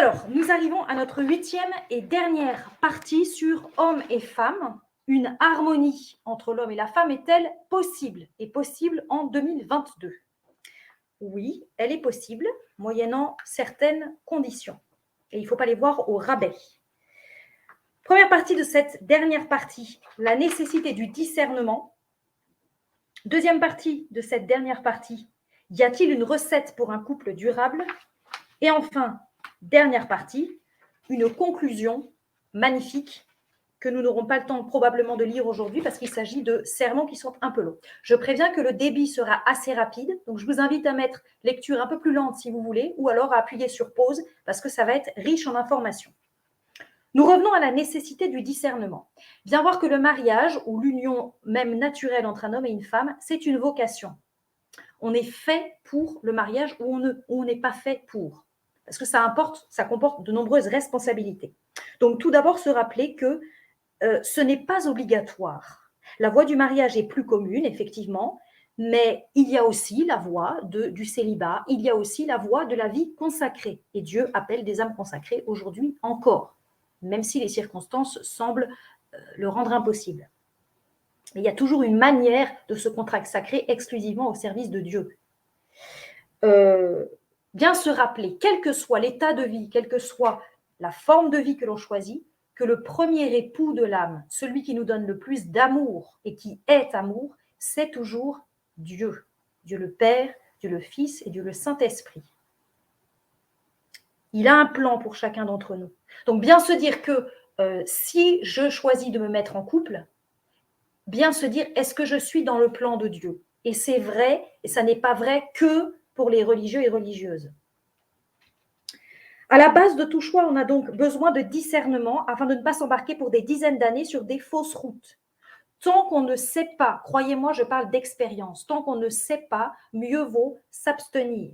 Alors, nous arrivons à notre 8e et dernière partie sur hommes et femmes. Une harmonie entre l'homme et la femme est-elle possible et possible en 2022? Oui, elle est possible, moyennant certaines conditions. Et il ne faut pas les voir au rabais. Première partie de cette dernière partie, la nécessité du discernement. Deuxième partie de cette dernière partie, y a-t-il une recette pour un couple durable? Et enfin, dernière partie, une conclusion magnifique que nous n'aurons pas le temps probablement de lire aujourd'hui parce qu'il s'agit de sermons qui sont un peu longs. Je préviens que le débit sera assez rapide, donc je vous invite à mettre lecture un peu plus lente si vous voulez, ou alors à appuyer sur pause parce que ça va être riche en informations. Nous revenons à la nécessité du discernement. Bien voir que le mariage ou l'union même naturelle entre un homme et une femme, c'est une vocation. On est fait pour le mariage ou on n'est pas fait pour. Parce que ça comporte de nombreuses responsabilités. Donc tout d'abord se rappeler que ce n'est pas obligatoire. La voie du mariage est plus commune, effectivement, mais il y a aussi la voie du célibat, il y a aussi la voie de la vie consacrée. Et Dieu appelle des âmes consacrées aujourd'hui encore, même si les circonstances semblent le rendre impossible. Mais il y a toujours une manière de se consacrer exclusivement au service de Dieu. Bien se rappeler, quel que soit l'état de vie, quelle que soit la forme de vie que l'on choisit, que le premier époux de l'âme, celui qui nous donne le plus d'amour et qui est amour, c'est toujours Dieu. Dieu le Père, Dieu le Fils et Dieu le Saint-Esprit. Il a un plan pour chacun d'entre nous. Donc bien se dire que si je choisis de me mettre en couple, bien se dire, est-ce que je suis dans le plan de Dieu? Et c'est vrai, et ça n'est pas vrai que pour les religieux et religieuses. À la base de tout choix, on a donc besoin de discernement afin de ne pas s'embarquer pour des dizaines d'années sur des fausses routes. Tant qu'on ne sait pas, croyez-moi, je parle d'expérience, tant qu'on ne sait pas, mieux vaut s'abstenir,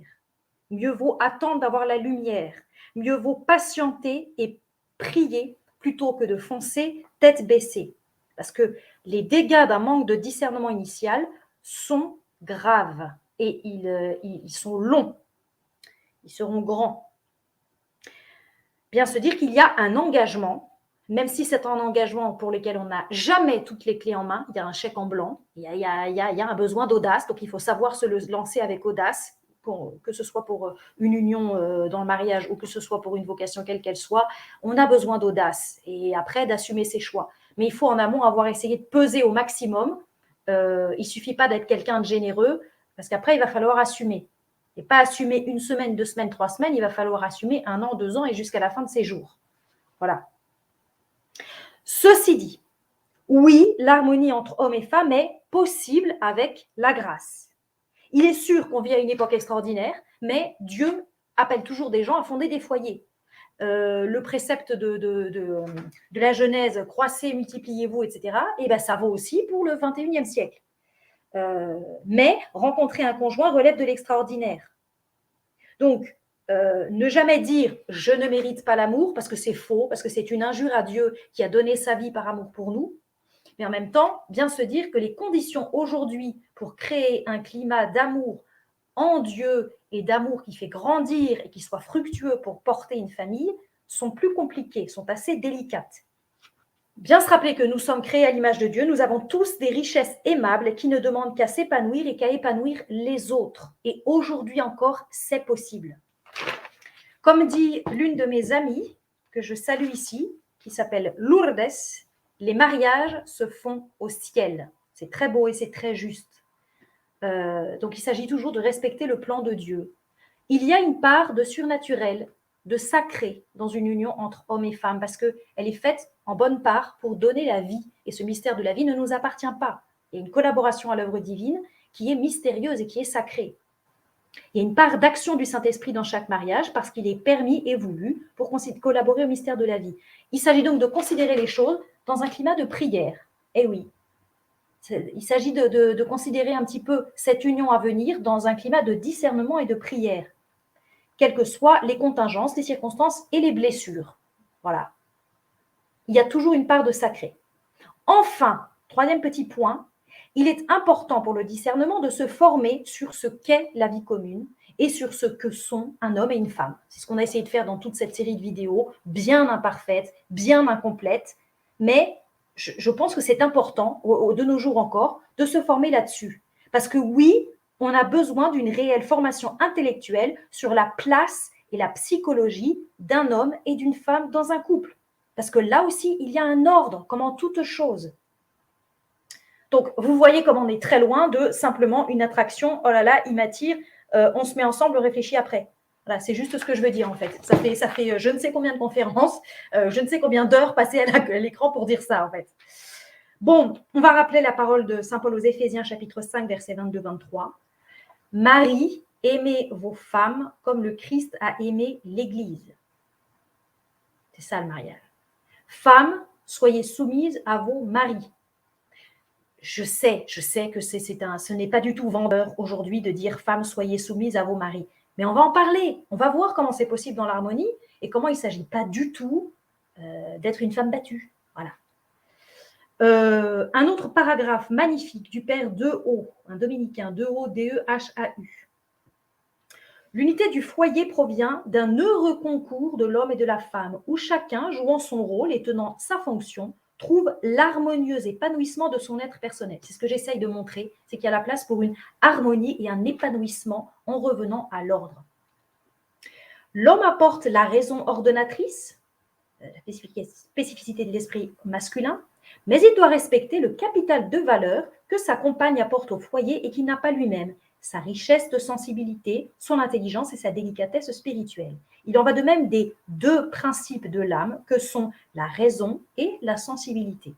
mieux vaut attendre d'avoir la lumière, mieux vaut patienter et prier plutôt que de foncer tête baissée. Parce que les dégâts d'un manque de discernement initial sont graves et ils sont longs, ils seront grands. Bien se dire qu'il y a un engagement, même si c'est un engagement pour lequel on n'a jamais toutes les clés en main, il y a un chèque en blanc, il y a un besoin d'audace, donc il faut savoir se lancer avec audace, que ce soit pour une union dans le mariage ou que ce soit pour une vocation quelle qu'elle soit, on a besoin d'audace et après d'assumer ses choix. Mais il faut en amont avoir essayé de peser au maximum. Il ne suffit pas d'être quelqu'un de généreux, parce qu'après, il va falloir assumer. Et pas assumer une semaine, 2 semaines, 3 semaines, il va falloir assumer 1 an, 2 ans et jusqu'à la fin de ses jours. Voilà. Ceci dit, oui, l'harmonie entre hommes et femmes est possible avec la grâce. Il est sûr qu'on vit à une époque extraordinaire, mais Dieu appelle toujours des gens à fonder des foyers. Le précepte de la Genèse, croissez, multipliez-vous, etc., et ben, ça vaut aussi pour le 21e siècle. Mais rencontrer un conjoint relève de l'extraordinaire. Donc, ne jamais dire « je ne mérite pas l'amour » parce que c'est faux, parce que c'est une injure à Dieu qui a donné sa vie par amour pour nous. Mais en même temps, bien se dire que les conditions aujourd'hui pour créer un climat d'amour en Dieu et d'amour qui fait grandir et qui soit fructueux pour porter une famille sont plus compliquées, sont assez délicates. Bien se rappeler que nous sommes créés à l'image de Dieu, nous avons tous des richesses aimables qui ne demandent qu'à s'épanouir et qu'à épanouir les autres. Et aujourd'hui encore, c'est possible. Comme dit l'une de mes amies, que je salue ici, qui s'appelle Lourdes, les mariages se font au ciel. C'est très beau et c'est très juste. Donc il s'agit toujours de respecter le plan de Dieu. Il y a une part de surnaturel, de sacré dans une union entre hommes et femmes, parce qu'elle est faite en bonne part pour donner la vie. Et ce mystère de la vie ne nous appartient pas. Il y a une collaboration à l'œuvre divine qui est mystérieuse et qui est sacrée. Il y a une part d'action du Saint-Esprit dans chaque mariage parce qu'il est permis et voulu pour collaborer au mystère de la vie. Il s'agit donc de considérer les choses dans un climat de prière. Eh oui, il s'agit de considérer un petit peu cette union à venir dans un climat de discernement et de prière, quelles que soient les contingences, les circonstances et les blessures. Voilà. Il y a toujours une part de sacré. Enfin, troisième petit point, il est important pour le discernement de se former sur ce qu'est la vie commune et sur ce que sont un homme et une femme. C'est ce qu'on a essayé de faire dans toute cette série de vidéos, bien imparfaites, bien incomplètes, mais je pense que c'est important, de nos jours encore, de se former là-dessus. Parce que oui, on a besoin d'une réelle formation intellectuelle sur la place et la psychologie d'un homme et d'une femme dans un couple. Parce que là aussi, il y a un ordre, comme en toute chose. Donc, vous voyez comme on est très loin de simplement une attraction, oh là là, il m'attire, on se met ensemble, on réfléchit après. Voilà, c'est juste ce que je veux dire en fait. Ça fait je ne sais combien de conférences, je ne sais combien d'heures passées à l'écran pour dire ça en fait. Bon, on va rappeler la parole de saint Paul aux Éphésiens, chapitre 5, versets 22-23. Marie, aimez vos femmes comme le Christ a aimé l'Église. C'est ça le mariage. Femmes, soyez soumises à vos maris. Je sais que ce n'est pas du tout vendeur aujourd'hui de dire femmes, soyez soumises à vos maris. Mais on va en parler. On va voir comment c'est possible dans l'harmonie et comment il ne s'agit pas du tout d'être une femme battue. Voilà. Un autre paragraphe magnifique du père Dehaut, un dominicain, Dehaut, D-E-H-A-U. L'unité du foyer provient d'un heureux concours de l'homme et de la femme, où chacun, jouant son rôle et tenant sa fonction, trouve l'harmonieux épanouissement de son être personnel. C'est ce que j'essaye de montrer, c'est qu'il y a la place pour une harmonie et un épanouissement en revenant à l'ordre. L'homme apporte la raison ordonnatrice, la spécificité de l'esprit masculin, mais il doit respecter le capital de valeur que sa compagne apporte au foyer et qu'il n'a pas lui-même, sa richesse de sensibilité, son intelligence et sa délicatesse spirituelle. Il en va de même des deux principes de l'âme que sont la raison et la sensibilité.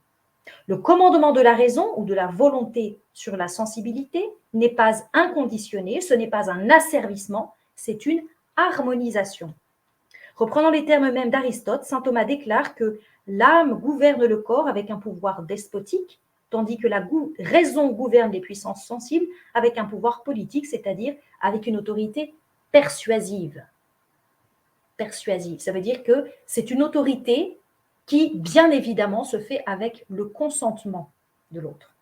Le commandement de la raison ou de la volonté sur la sensibilité n'est pas inconditionné, ce n'est pas un asservissement, c'est une harmonisation. Reprenant les termes mêmes d'Aristote, saint Thomas déclare que l'âme gouverne le corps avec un pouvoir despotique, tandis que la raison gouverne les puissances sensibles avec un pouvoir politique, c'est-à-dire avec une autorité persuasive. Persuasive, ça veut dire que c'est une autorité qui, bien évidemment, se fait avec le consentement de l'autre.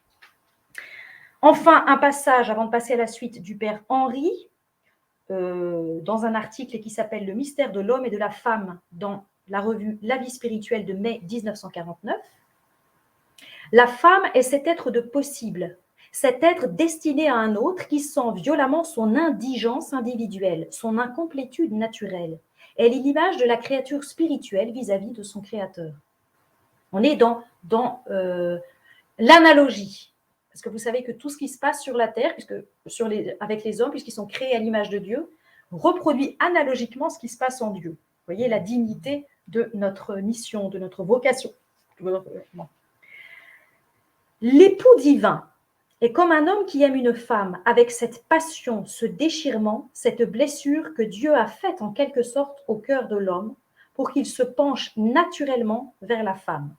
Enfin, un passage, avant de passer à la suite, du père Henri, dans un article qui s'appelle « Le mystère de l'homme et de la femme » dans la revue La vie spirituelle de mai 1949. La femme est cet être de possible, cet être destiné à un autre qui sent violemment son indigence individuelle, son incomplétude naturelle. Elle est l'image de la créature spirituelle vis-à-vis de son créateur. On est dans l'analogie. Parce que vous savez que tout ce qui se passe sur la terre, avec les hommes, puisqu'ils sont créés à l'image de Dieu, reproduit analogiquement ce qui se passe en Dieu. Vous voyez la dignité de notre mission, de notre vocation. L'époux divin est comme un homme qui aime une femme, avec cette passion, ce déchirement, cette blessure que Dieu a faite en quelque sorte au cœur de l'homme pour qu'il se penche naturellement vers la femme.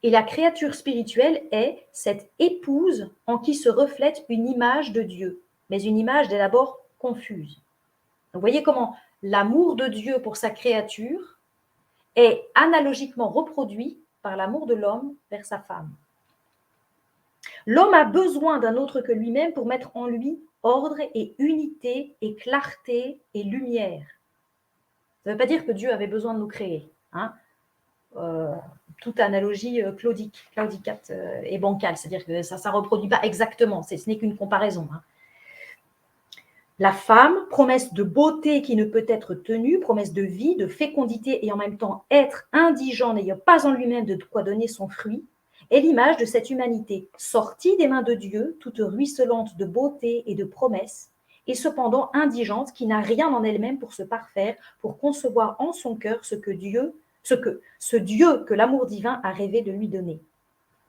Et la créature spirituelle est cette épouse en qui se reflète une image de Dieu, mais une image d'abord confuse. Vous voyez comment l'amour de Dieu pour sa créature est analogiquement reproduit par l'amour de l'homme vers sa femme. L'homme a besoin d'un autre que lui-même pour mettre en lui ordre et unité et clarté et lumière. Ça ne veut pas dire que Dieu avait besoin de nous créer. Toute analogie claudicate et bancale, c'est-à-dire que ça ne reproduit pas exactement, ce n'est qu'une comparaison. La femme, promesse de beauté qui ne peut être tenue, promesse de vie, de fécondité et en même temps être indigent, n'ayant pas en lui-même de quoi donner son fruit, est l'image de cette humanité sortie des mains de Dieu, toute ruisselante de beauté et de promesses, et cependant indigente, qui n'a rien en elle-même pour se parfaire, pour concevoir en son cœur ce Dieu que l'amour divin a rêvé de lui donner.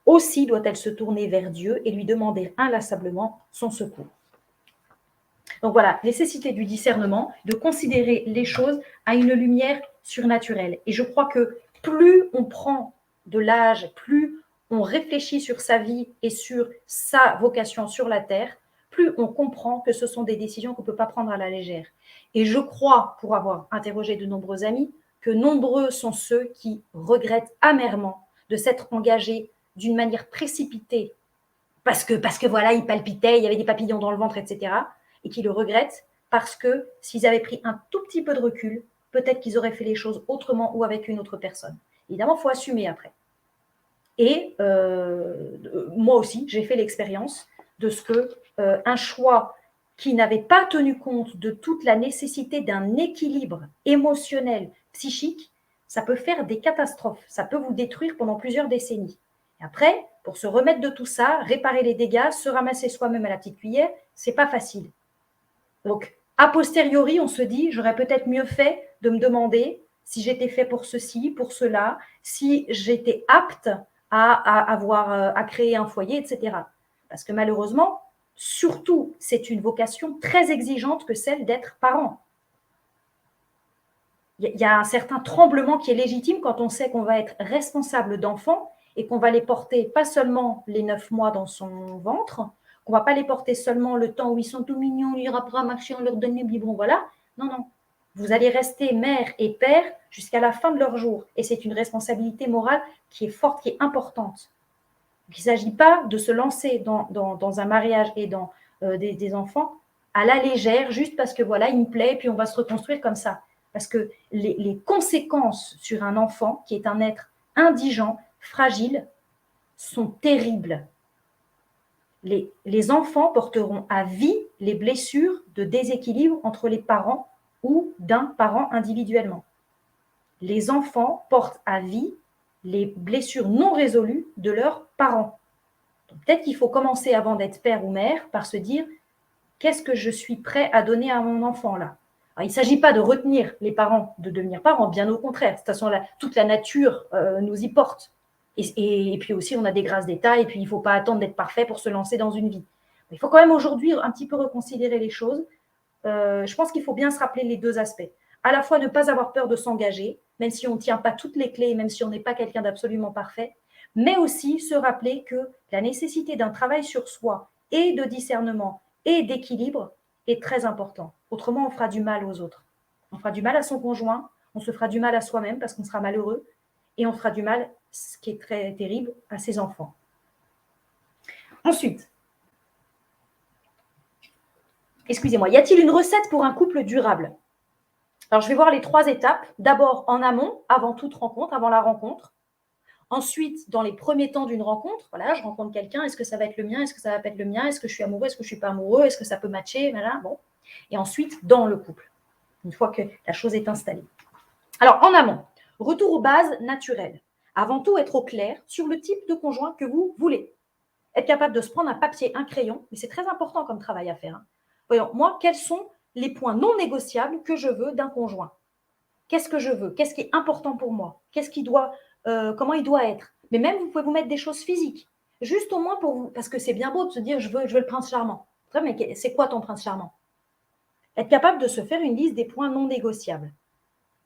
Aussi doit-elle se tourner vers Dieu et lui demander inlassablement son secours. Donc voilà, nécessité du discernement, de considérer les choses à une lumière surnaturelle. Et je crois que plus on prend de l'âge, plus on réfléchit sur sa vie et sur sa vocation sur la terre, plus on comprend que ce sont des décisions qu'on ne peut pas prendre à la légère. Et je crois, pour avoir interrogé de nombreux amis, que nombreux sont ceux qui regrettent amèrement de s'être engagés d'une manière précipitée, parce que voilà, ils palpitaient, il y avait des papillons dans le ventre, etc., et qui le regrettent, parce que s'ils avaient pris un tout petit peu de recul, peut-être qu'ils auraient fait les choses autrement ou avec une autre personne. Évidemment, il faut assumer après. Et moi aussi, j'ai fait l'expérience de ce que un choix qui n'avait pas tenu compte de toute la nécessité d'un équilibre émotionnel, psychique, ça peut faire des catastrophes, ça peut vous détruire pendant plusieurs décennies. Et après, pour se remettre de tout ça, réparer les dégâts, se ramasser soi-même à la petite cuillère, c'est pas facile. Donc, a posteriori, on se dit, j'aurais peut-être mieux fait de me demander si j'étais fait pour ceci, pour cela, si j'étais apte à créer un foyer, etc. Parce que malheureusement, surtout, c'est une vocation très exigeante que celle d'être parent. Il y a un certain tremblement qui est légitime quand on sait qu'on va être responsable d'enfants et qu'on va les porter pas seulement les 9 mois dans son ventre, qu'on va pas les porter seulement le temps où ils sont tout mignons, ils apprennent à marcher, on leur donne les biberons, voilà. Non, non. Vous allez rester mère et père jusqu'à la fin de leur jour. Et c'est une responsabilité morale qui est forte, qui est importante. Donc, il ne s'agit pas de se lancer dans un mariage et dans des enfants à la légère, juste parce que voilà, il me plaît, puis on va se reconstruire comme ça. Parce que les conséquences sur un enfant, qui est un être indigent, fragile, sont terribles. Les enfants porteront à vie les blessures de déséquilibre entre les parents ou d'un parent individuellement. Les enfants portent à vie les blessures non résolues de leurs parents. Donc, peut-être qu'il faut commencer avant d'être père ou mère par se dire qu'est-ce que je suis prêt à donner à mon enfant là. Alors, il ne s'agit pas de retenir les parents de devenir parents, bien au contraire. De toute façon, toute la nature nous y porte. Et puis aussi, on a des grâces d'État, et puis il ne faut pas attendre d'être parfait pour se lancer dans une vie. Il faut quand même aujourd'hui un petit peu reconsidérer les choses. Je pense qu'il faut bien se rappeler les deux aspects. À la fois ne pas avoir peur de s'engager, même si on ne tient pas toutes les clés, même si on n'est pas quelqu'un d'absolument parfait, mais aussi se rappeler que la nécessité d'un travail sur soi et de discernement et d'équilibre est très important. Autrement, on fera du mal aux autres. On fera du mal à son conjoint, on se fera du mal à soi-même parce qu'on sera malheureux, et on fera du mal, ce qui est très terrible, à ses enfants. Ensuite, excusez-moi, y a-t-il une recette pour un couple durable? Alors, je vais voir les 3 étapes. D'abord, en amont, avant toute rencontre, avant la rencontre. Ensuite, dans les premiers temps d'une rencontre, voilà, je rencontre quelqu'un, est-ce que ça va être le mien, est-ce que ça va pas être le mien, est-ce que je suis amoureux, est-ce que je ne suis pas amoureux, est-ce que ça peut matcher, voilà, bon. Et ensuite, dans le couple, une fois que la chose est installée. Alors, en amont, retour aux bases naturelles. Avant tout, être au clair sur le type de conjoint que vous voulez. Être capable de se prendre un papier, un crayon, mais c'est très important comme travail à faire. Hein. Voyons, moi, quels sont les points non négociables que je veux d'un conjoint? Qu'est-ce que je veux? Qu'est-ce qui est important pour moi? Comment il doit être? Mais même, vous pouvez vous mettre des choses physiques. Juste au moins pour vous, parce que c'est bien beau de se dire, je veux le prince charmant. Mais c'est quoi ton prince charmant? Être capable de se faire une liste des points non négociables.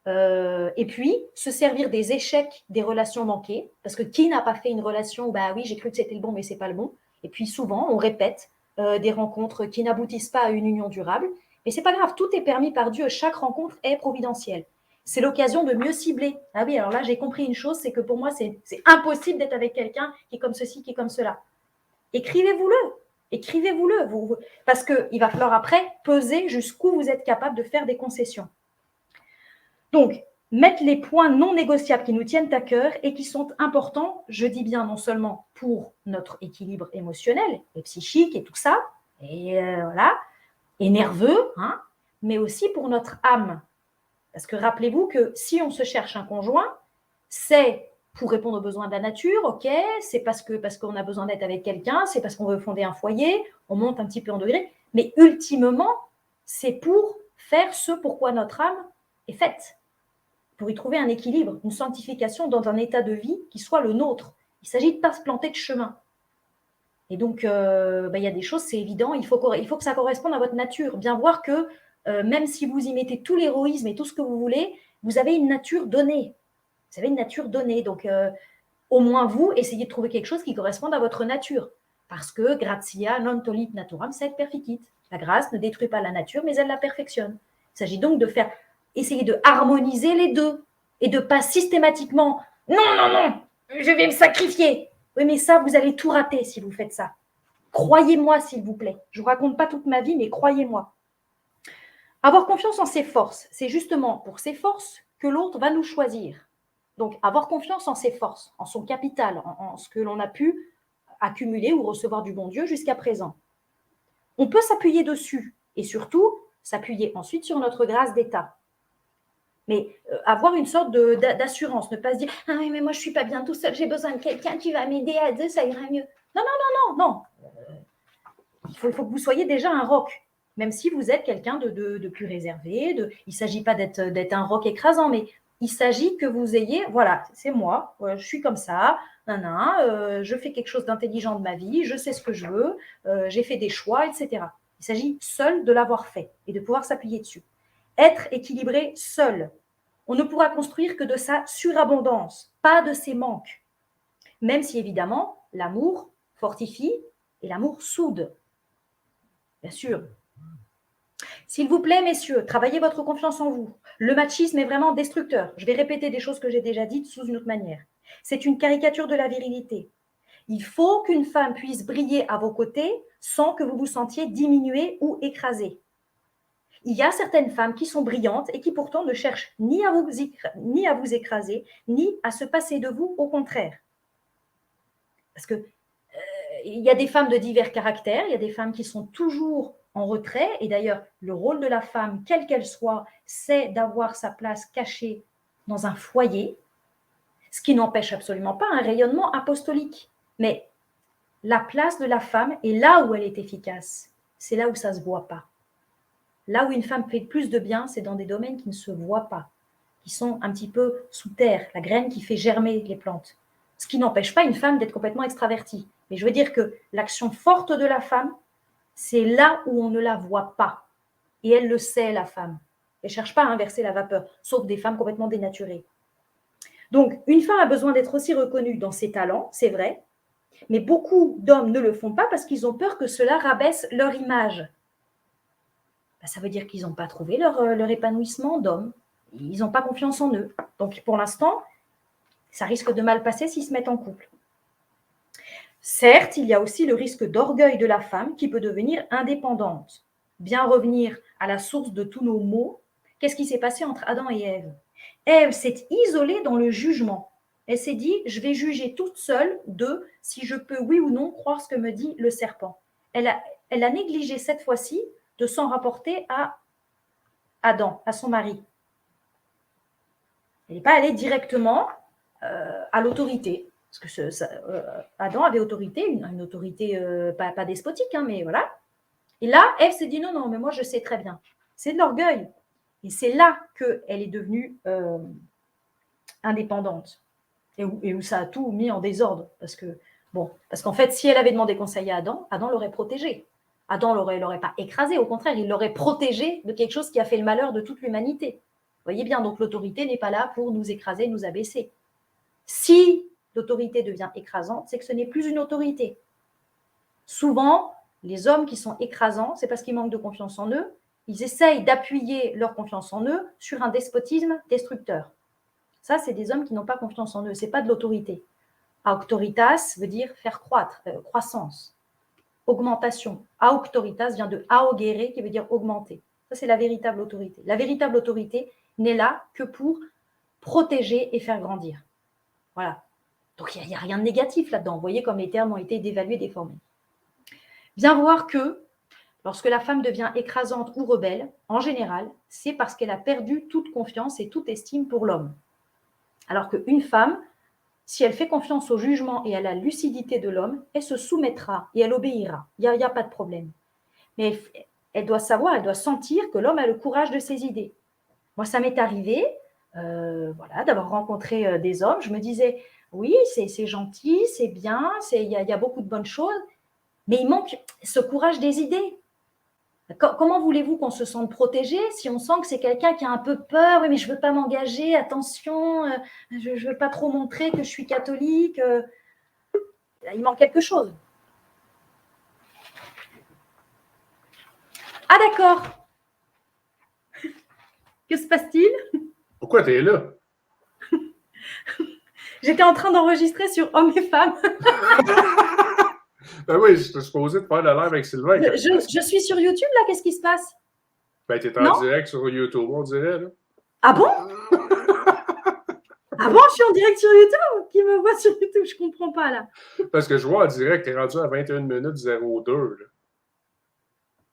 Et puis, se servir des échecs des relations manquées, parce que qui n'a pas fait une relation où, bah oui, j'ai cru que c'était le bon, mais c'est pas le bon. Et puis souvent, on répète des rencontres qui n'aboutissent pas à une union durable. Mais c'est pas grave, tout est permis par Dieu. Chaque rencontre est providentielle. C'est l'occasion de mieux cibler. Ah oui, alors là, j'ai compris une chose, c'est que pour moi, c'est impossible d'être avec quelqu'un qui est comme ceci, qui est comme cela. Écrivez-vous-le. Écrivez-vous-le. Parce qu'il va falloir après peser jusqu'où vous êtes capable de faire des concessions. Donc, mettre les points non négociables qui nous tiennent à cœur et qui sont importants, je dis bien non seulement pour notre équilibre émotionnel et psychique et tout ça, et voilà, et nerveux, hein, mais aussi pour notre âme. Parce que rappelez-vous que si on se cherche un conjoint, c'est pour répondre aux besoins de la nature, ok, c'est parce qu'on a besoin d'être avec quelqu'un, c'est parce qu'on veut fonder un foyer, on monte un petit peu en degré, mais ultimement, c'est pour faire ce pourquoi notre âme est faite. Pour y trouver un équilibre, une sanctification dans un état de vie qui soit le nôtre. Il s'agit de ne pas se planter de chemin. Et donc, y a des choses, c'est évident, il faut que ça corresponde à votre nature. Bien voir que même si vous y mettez tout l'héroïsme et tout ce que vous voulez, vous avez une nature donnée. Vous avez une nature donnée. Donc, au moins vous, essayez de trouver quelque chose qui corresponde à votre nature. Parce que gratia non tollit naturam sed perficit. La grâce ne détruit pas la nature, mais elle la perfectionne. Il s'agit donc de essayer de harmoniser les deux et de pas systématiquement non, je vais me sacrifier. Oui, mais ça, vous allez tout rater si vous faites ça. Croyez-moi, s'il vous plaît. Je ne vous raconte pas toute ma vie, mais croyez-moi. Avoir confiance en ses forces, c'est justement pour ses forces que l'autre va nous choisir. Donc, avoir confiance en ses forces, en son capital, en ce que l'on a pu accumuler ou recevoir du bon Dieu jusqu'à présent. On peut s'appuyer dessus et surtout s'appuyer ensuite sur notre grâce d'état. Mais avoir une sorte d'assurance, ne pas se dire « Ah oui, mais moi je ne suis pas bien tout seul, j'ai besoin de quelqu'un qui va m'aider à deux, ça ira mieux. » Non, non, non, non, non. Il faut que vous soyez déjà un roc, même si vous êtes quelqu'un de plus réservé. Il ne s'agit pas d'être un roc écrasant, mais il s'agit que vous ayez, voilà, c'est moi, je suis comme ça, je fais quelque chose d'intelligent de ma vie, je sais ce que je veux, j'ai fait des choix, etc. Il s'agit seul de l'avoir fait et de pouvoir s'appuyer dessus. Être équilibré seul. On ne pourra construire que de sa surabondance, pas de ses manques. Même si évidemment, l'amour fortifie et l'amour soude. Bien sûr. S'il vous plaît, messieurs, travaillez votre confiance en vous. Le machisme est vraiment destructeur. Je vais répéter des choses que j'ai déjà dites sous une autre manière. C'est une caricature de la virilité. Il faut qu'une femme puisse briller à vos côtés sans que vous vous sentiez diminué ou écrasé. Il y a certaines femmes qui sont brillantes et qui pourtant ne cherchent ni à vous écraser, ni à se passer de vous, au contraire. Parce que il y a des femmes de divers caractères, il y a des femmes qui sont toujours en retrait, et d'ailleurs, le rôle de la femme, quelle qu'elle soit, c'est d'avoir sa place cachée dans un foyer, ce qui n'empêche absolument pas un rayonnement apostolique. Mais la place de la femme est là où elle est efficace, c'est là où ça ne se voit pas. Là où une femme fait plus de bien, c'est dans des domaines qui ne se voient pas, qui sont un petit peu sous terre, la graine qui fait germer les plantes. Ce qui n'empêche pas une femme d'être complètement extravertie. Mais je veux dire que l'action forte de la femme, c'est là où on ne la voit pas. Et elle le sait, la femme. Elle ne cherche pas à inverser la vapeur, sauf des femmes complètement dénaturées. Donc, une femme a besoin d'être aussi reconnue dans ses talents, c'est vrai, mais beaucoup d'hommes ne le font pas parce qu'ils ont peur que cela rabaisse leur image. Ça veut dire qu'ils n'ont pas trouvé leur épanouissement d'homme. Ils n'ont pas confiance en eux. Donc, pour l'instant, ça risque de mal passer s'ils se mettent en couple. Certes, il y a aussi le risque d'orgueil de la femme qui peut devenir indépendante. Bien revenir à la source de tous nos maux. Qu'est-ce qui s'est passé entre Adam et Ève? Ève s'est isolée dans le jugement. Elle s'est dit, je vais juger toute seule de si je peux, oui ou non, croire ce que me dit le serpent. Elle a négligé cette fois-ci de s'en rapporter à Adam, à son mari. Elle n'est pas allée directement à l'autorité. Parce que Adam avait autorité, une autorité pas despotique, hein, mais voilà. Et là, Ève s'est dit non, non, mais moi je sais très bien. C'est de l'orgueil. Et c'est là qu'elle est devenue indépendante. Et où ça a tout mis en désordre. Parce qu'en fait, si elle avait demandé conseil à Adam, Adam l'aurait protégé. Adam ne l'aurait pas écrasé, au contraire, il l'aurait protégé de quelque chose qui a fait le malheur de toute l'humanité. Vous voyez bien, donc l'autorité n'est pas là pour nous écraser, nous abaisser. Si l'autorité devient écrasante, c'est que ce n'est plus une autorité. Souvent, les hommes qui sont écrasants, c'est parce qu'ils manquent de confiance en eux. Ils essayent d'appuyer leur confiance en eux sur un despotisme destructeur. Ça, c'est des hommes qui n'ont pas confiance en eux. Ce n'est pas de l'autorité. Auctoritas veut dire faire croître, croissance, augmentation. Auctoritas vient de augere, qui veut dire augmenter. Ça, c'est la véritable autorité. La véritable autorité n'est là que pour protéger et faire grandir. Voilà. Donc, il n'y a rien de négatif là-dedans. Vous voyez comme les termes ont été dévalués, déformés. Bien voir que lorsque la femme devient écrasante ou rebelle, en général, c'est parce qu'elle a perdu toute confiance et toute estime pour l'homme. Alors qu'une femme, si elle fait confiance au jugement et à la lucidité de l'homme, elle se soumettra et elle obéira. Il n'y a pas de problème. Mais elle doit savoir, elle doit sentir que l'homme a le courage de ses idées. Moi, ça m'est arrivé d'avoir rencontré des hommes. Je me disais, oui, c'est gentil, c'est bien, il y a beaucoup de bonnes choses, mais il manque ce courage des idées. Comment voulez-vous qu'on se sente protégé si on sent que c'est quelqu'un qui a un peu peur? Oui, mais je ne veux pas m'engager, attention, je ne veux pas trop montrer que je suis catholique. Il manque quelque chose. Ah d'accord. Que se passe-t-il? Pourquoi tu es là? J'étais en train d'enregistrer sur Hommes et Femmes. Ben oui, je suis supposé de faire le live avec Sylvain. Je suis sur YouTube, là, qu'est-ce qui se passe? Ben, t'es en Non? direct sur YouTube, on dirait, là. Ah bon? Ah bon, je suis en direct sur YouTube? Qui me voit sur YouTube? Je comprends pas, là. Parce que je vois en direct, t'es rendu à 21 minutes 02,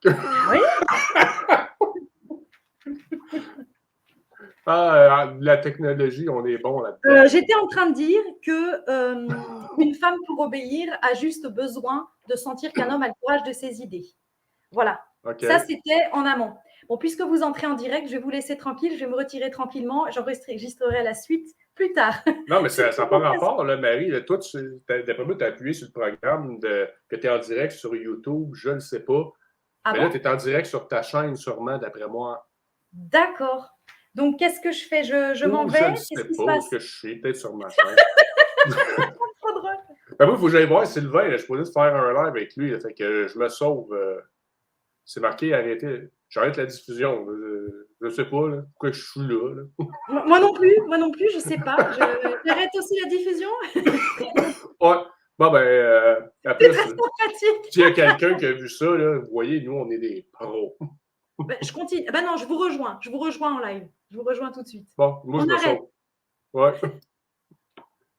là. Ah oui? La technologie, on est bon là-dedans. J'étais en train de dire que une femme pour obéir a juste besoin de sentir qu'un homme a le courage de ses idées. Voilà. OK. Ça, c'était en amont. Bon, puisque vous entrez en direct, je vais vous laisser tranquille, je vais me retirer tranquillement, j'enregistrerai la suite plus tard. Non, mais ça n'a pas rapport, là, Marie. Là, toi, d'après moi, tu as appuyé sur le programme que tu es en direct sur YouTube, je ne sais pas. Ah Mais bon? là, tu es en direct sur ta chaîne, sûrement, d'après moi. D'accord. Donc, qu'est-ce que je fais? Je m'en Ou je vais? ne Qu'est-ce sais qui se pas où passe? est-ce que je suis, peut-être sur ma chaîne. Trop drôle. Ben, moi, il faut que j'aille voir Sylvain. Là, je suis supposé faire un live avec lui. Là, fait que je me sauve. C'est marqué arrêter. J'arrête la diffusion. Je ne sais pas là, pourquoi je suis là. Moi non plus, je sais pas. J'arrête aussi la diffusion. Ouais. Bon, après, C'est très sympathique. s'il y a quelqu'un qui a vu ça, là, vous voyez, nous, on est des pros. Je continue. Ben non, je vous rejoins en live. Je vous rejoins tout de suite. Bon, moi, On je me arrête. sauve. Ouais.